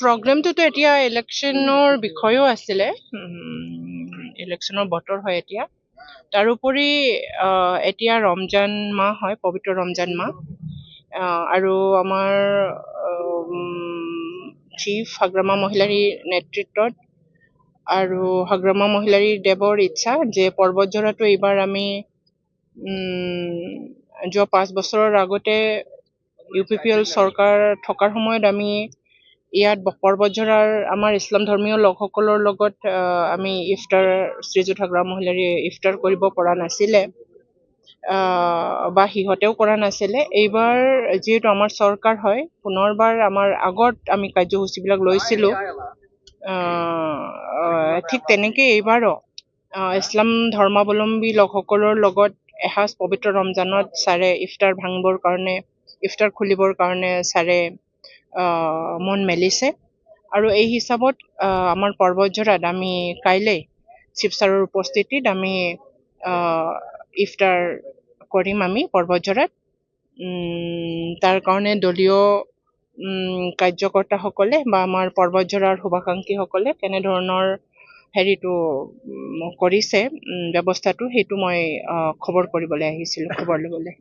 প্ৰগ্ৰেমটোতো এতিয়া ইলেকশ্যনৰ বিষয়েও আছিলে, ইলেকশ্যনৰ বতৰ হয় এতিয়া। তাৰোপৰি এতিয়া ৰমজান মাহ হয়, পবিত্ৰ ৰমজান মাহ, আৰু আমাৰ চিফ হাগ্ৰামা মহিলাৰী নেতৃত্বত আৰু হাগ্ৰামা মহিলাৰী দেৱৰ ইচ্ছা যে পৰ্বতঝৰাটো এইবাৰ আমি যোৱা 5 বছৰৰ আগতে UPPL চৰকাৰ থকাৰ সময়ত আমি ইয়াত পৰ্বতঝৰাৰ আমাৰ ইছলাম ধৰ্মীয় লোকসকলৰ লগত আমি ইফতাৰ শ্ৰীযুত হাগ্ৰামা মহিলাৰী ইফতাৰ কৰিব পৰা নাছিলে, বা সিহঁতেও কৰা নাছিলে। এইবাৰ যিহেতু আমাৰ চৰকাৰ হয়, পুনৰবাৰ আমাৰ আগত আমি কাৰ্যসূচীবিলাক লৈছিলোঁ, ঠিক তেনেকৈ এইবাৰো ইছলাম ধৰ্মাৱলম্বী লোকসকলৰ লগত এসাঁজ পবিত্ৰ ৰমজানত ছাৰে ইফতাৰ খুলিবৰ কাৰণে ছাৰে মন মেলিছে। আৰু এই হিচাপত আমাৰ পৰ্বতঝৰাত আমি কাইলৈ চিফ ছাৰৰ উপস্থিতিত আমি ইফতাৰ কৰিম আমি পৰ্বতঝৰাত। তাৰ কাৰণে দলীয় কাৰ্যকৰ্তাসকলে বা আমাৰ পৰ্বতঝৰাৰ শুভাকাংক্ষীসকলে কেনেধৰণৰ হেৰিটো কৰিছে ব্যৱস্থাটো, সেইটো মই খবৰ কৰিবলৈ আহিছিলোঁ, খবৰ ল'বলৈ।